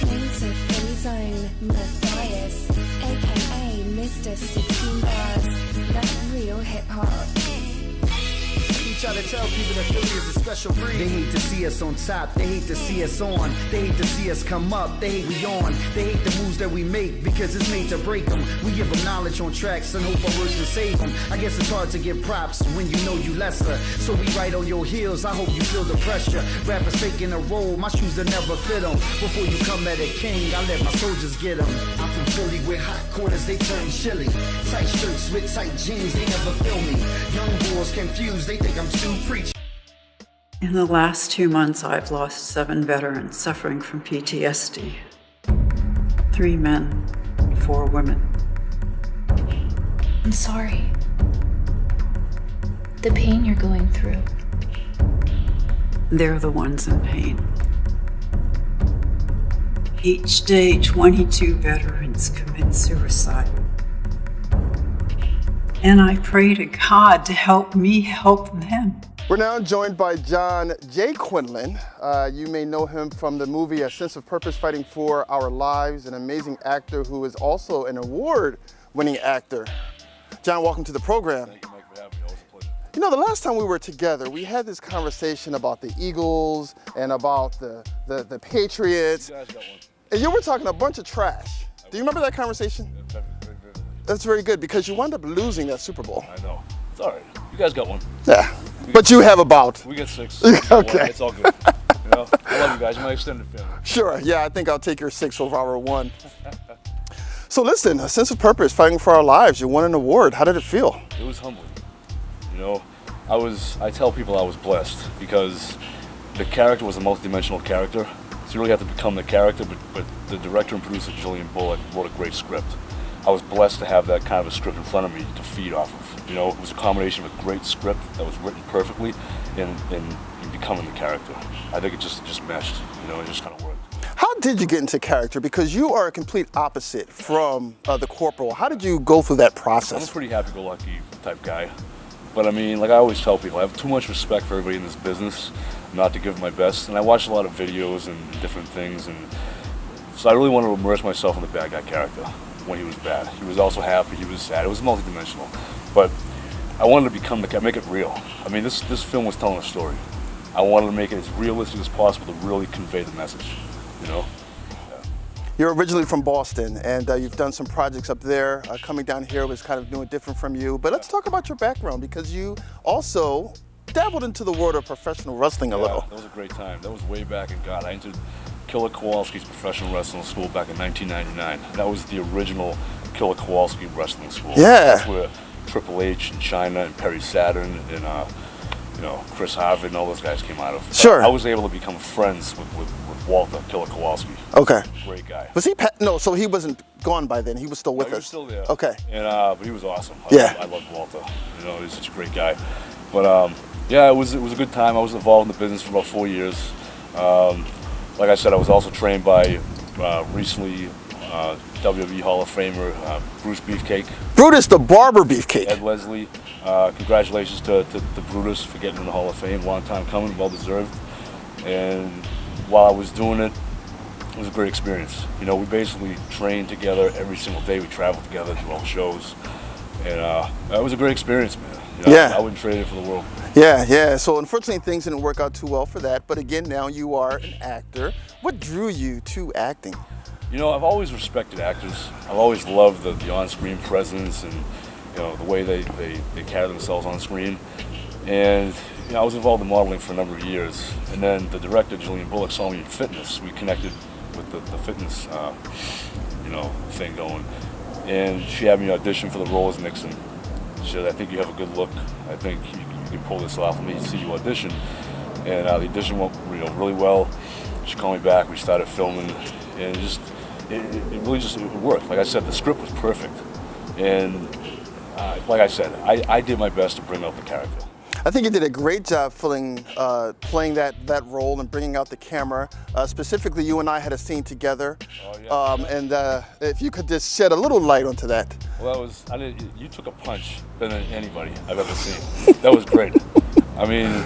listening to Free Zone Matthias, aka Mr. 16 Bars, that's real hip hop. Try to tell people that Philly is a special breed. They hate to see us on top, they hate to see us on, they hate to see us come up, they hate we on, they hate the moves that we make because it's made to break them. We give them knowledge on tracks and hope our words can save them. I guess it's hard to give props when you know you lesser, so we right on your heels, I hope you feel the pressure. Rappers faking a role, my shoes will never fit them. Before you come at a king, I let my soldiers get them. I'm from Philly with hot quarters, they turn chilly. Tight shirts with tight jeans, they never feel me. Young boys confused, they think I'm too preachy. In the last 2 months, I've lost 7 veterans suffering from PTSD. 3 men, 4 women. I'm sorry. The pain you're going through. They're the ones in pain. Each day, 22 veterans commit suicide. And I pray to God to help me help them. We're now joined by John J Quinlan. You may know him from the movie A Sense of Purpose, Fighting for Our Lives, an amazing actor who is also an award-winning actor. John, welcome to the program. Thank you, Mike, for having me. Always a pleasure. You know, the last time we were together, we had this conversation about the Eagles and about the Patriots. You guys got one. And you were talking a bunch of trash. Do you remember that conversation? Very vivid. That's very good because you wound up losing that Super Bowl. I know. It's all right. You guys got one. Yeah. But you have about. We get 6. Okay. It's all good. You know, I love you guys. You're my extended family. Sure. Yeah, I think I'll take your 6 over our 1. So listen, A Sense of Purpose, Fighting for Our Lives. You won an award. How did it feel? It was humbling. You know, I tell people I was blessed because the character was a multidimensional character. So you really have to become the character, but the director and producer, Julian Bullock, wrote a great script. I was blessed to have that kind of a script in front of me to feed off of. You know, it was a combination of a great script that was written perfectly and becoming the character. I think it just meshed, you know, it just kind of worked. How did you get into character? Because you are a complete opposite from the corporal. How did you go through that process? I'm a pretty happy-go-lucky type guy. But I mean, like I always tell people, I have too much respect for everybody in this business not to give my best. And I watch a lot of videos and different things. And so I really wanted to immerse myself in the bad guy character when he was bad. He was also happy, he was sad. It was multidimensional. But I wanted to become the guy, make it real. I mean, this film was telling a story. I wanted to make it as realistic as possible to really convey the message, you know? You're originally from Boston, and you've done some projects up there. Coming down here was kind of doing different from you. But let's talk about your background, because you also dabbled into the world of professional wrestling a little. That was a great time. That was way back in God. I entered Killer Kowalski's professional wrestling school back in 1999. That was the original Killer Kowalski wrestling school. Yeah. That's where Triple H and Chyna and Perry Saturn and you know, Chris Harvard and all those guys came out of. Sure. I was able to become friends with Walter, Killer Kowalski. Okay. Great guy. Was he? No, so he wasn't gone by then. He was still with us. He was still there. Okay. And but he was awesome. I loved Walter. You know, he was such a great guy. But yeah, it was a good time. I was involved in the business for about 4 years. Like I said, I was also trained by recently WWE Hall of Famer Bruce Beefcake. Brutus the Barber Beefcake. Ed Leslie. Congratulations to Brutus for getting in the Hall of Fame. Long time coming, well deserved. And while I was doing it, it was a great experience. You know, we basically trained together every single day. We traveled together to all shows. And it was a great experience, man. You know, Yeah. I wouldn't trade it for the world. Yeah, yeah. So unfortunately things didn't work out too well for that. But again, now you are an actor. What drew you to acting? You know, I've always respected actors. I've always loved the on-screen presence and, you know, the way they carry themselves on screen. And, you know, I was involved in modeling for a number of years. And then the director, Julian Bullock, saw me in fitness. We connected with the fitness, you know, thing going. And she had me audition for the role as Nixon. She said, I think you have a good look. I think you can pull this off. Let me see you audition. And the audition went, you know, really well. She called me back. We started filming. And it really just worked. Like I said, the script was perfect. And like I said, I did my best to bring out the character. I think you did a great job playing that role and bringing out the camera. Specifically, you and I had a scene together. Oh, yeah. And if you could just shed a little light onto that. Well, you took a punch better than anybody I've ever seen. That was great. I mean,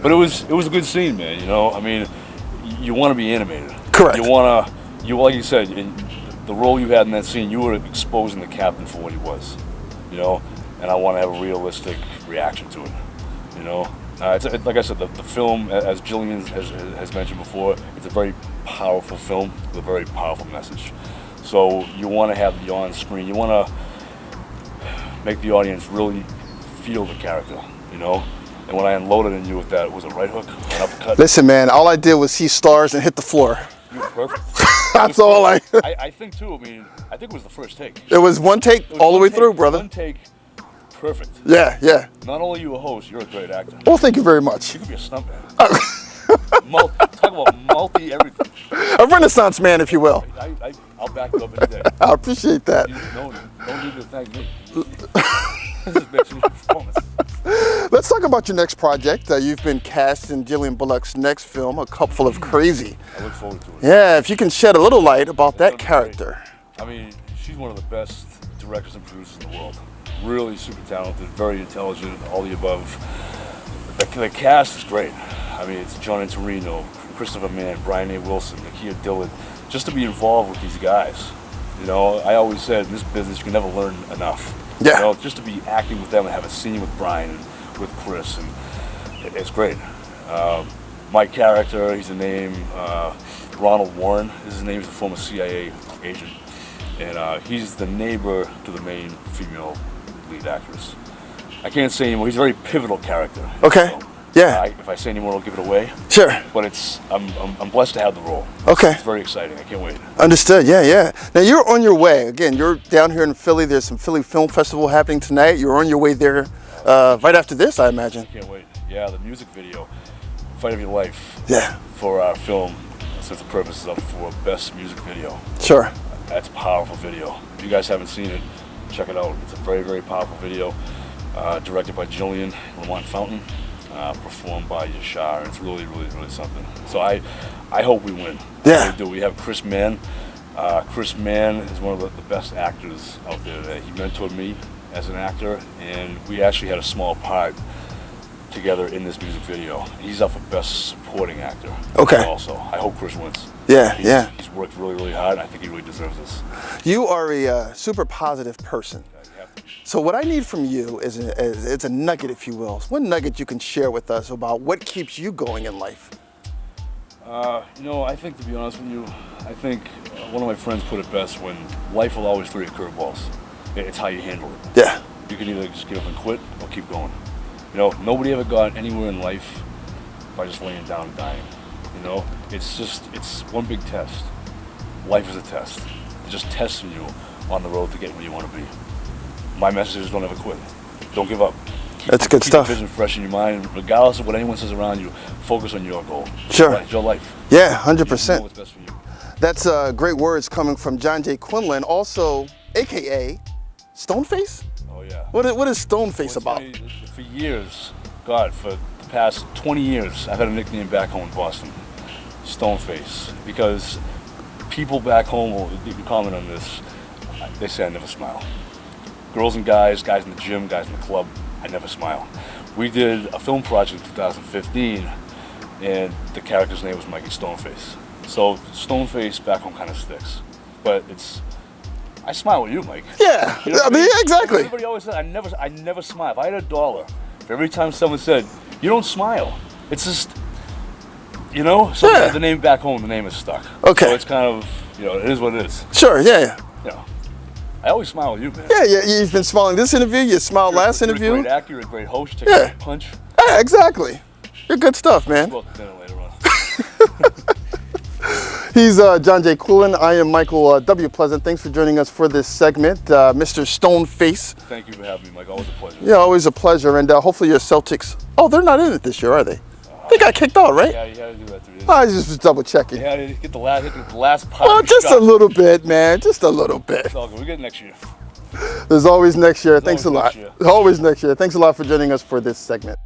but it was a good scene, man. You know, I mean, you want to be animated. Correct. You want like you said, in the role you had in that scene, you were exposing the captain for what he was, you know. And I want to have a realistic reaction to it, you know. Like I said, the film, as Jillian has mentioned before, it's a very powerful film with a very powerful message. So you want to have the on-screen, you want to make the audience really feel the character, you know. And when I unloaded on you with that, was a right hook, an uppercut. Listen, man, all I did was see stars and hit the floor. You were perfect. That's all I think too. I mean, I think it was the first take. It was one take all the way through, brother. One take. Perfect. Yeah, yeah. Not only are you a host, you're a great actor. Well, thank you very much. You could be a stuntman. Talk about multi-everything. A renaissance man, if you will. I'll back you up any day. I appreciate that. Don't need to thank me. This is basically your performance. Let's talk about your next project. You've been cast in Jillian Bullock's next film, A Cup Full of Crazy. I look forward to it. Yeah, if you can shed a little light about that character. I mean, she's one of the best directors and producers in the world. Really super talented, very intelligent, all the above. The cast is great. I mean, it's John Torino, Christopher Mann, Brian A. Wilson, Nakia Dillard. Just to be involved with these guys, you know, I always said in this business you can never learn enough. Yeah. You know, just to be acting with them and have a scene with Brian and with Chris, and it's great. My character, he's named Ronald Warren. His name is a former CIA agent, and he's the neighbor to the main female lead actress. I can't say anymore. He's a very pivotal character. Okay. So, yeah. If I say any more, I'll give it away. Sure. But I'm blessed to have the role. Okay. It's very exciting. I can't wait. Understood. Yeah, yeah. Now you're on your way. Again, you're down here in Philly. There's some Philly Film Festival happening tonight. You're on your way there right after this, I imagine. Can't wait. Yeah, the music video, Fight of Your Life. Yeah. For our film, since the purpose is up for Best Music Video. Sure. That's a powerful video. If you guys haven't seen it, check it out. It's a very, very powerful video. Directed by Jillian Lamont Fountain, performed by Yashar. It's really, really, really something. So I hope we win. Yeah. We do. We have Chris Mann. Chris Mann is one of the best actors out there today. He mentored me as an actor, and we actually had a small part together in this music video. He's up for Best Supporting Actor. Okay. Also, I hope Chris wins. Yeah, yeah. He's worked really, really hard. I think he really deserves this. You are a super positive person. So what I need from you is it's a nugget, if you will. One nugget you can share with us about what keeps you going in life. You know, I think, to be honest with you, I think one of my friends put it best when life will always throw you curveballs. It's how you handle it. Yeah. You can either just give up and quit or keep going. You know, nobody ever got anywhere in life by just laying down and dying. You know, it's one big test. Life is a test. It's just testing you on the road to get where you want to be. My message is don't ever quit. Don't give up. That's good stuff. Keep the vision fresh in your mind. Regardless of what anyone says around you, focus on your goal. Sure. It's your life. Yeah, 100%. You know what's best for you. That's great words coming from John J Quinlan, also AKA Stoneface? Oh yeah. What is Stoneface about? For years, God, for the past 20 years, I've had a nickname back home in Boston, Stoneface, because people back home will comment on this. They say I never smile. Girls and guys in the gym, guys in the club, I never smile. We did a film project in 2015, and the character's name was Mikey Stoneface. So Stoneface back home kind of sticks, but I smile with you, Mike. Yeah, you know I mean, exactly. Everybody always said I never smile. If I had $1 for every time someone said you don't smile, it's just, you know. So yeah. The name back home, the name is stuck. Okay. So it's kind of, you know, it is what it is. Sure. Yeah. You know, I always smile with you, man. Yeah. You've been smiling this interview. You smiled last interview. You're a great actor. You're a great host. You take a punch. Yeah, exactly. You're good stuff, man. We'll go to dinner later on. He's John J Quinlan. I am Michael W. Pleasant. Thanks for joining us for this segment, Mr. Stoneface. Thank you for having me, Mike. Always a pleasure. Yeah, always a pleasure. And hopefully your Celtics. Oh, they're not in it this year, are they? They got kicked out, right? Yeah, you had to do that 3 days. I was just double checking. Yeah, hit the last part. Well, just a little bit, man. Just a little bit. It's all good. We get it next year. There's always next year. Thanks a lot. Next year. Always next year. Thanks a lot for joining us for this segment.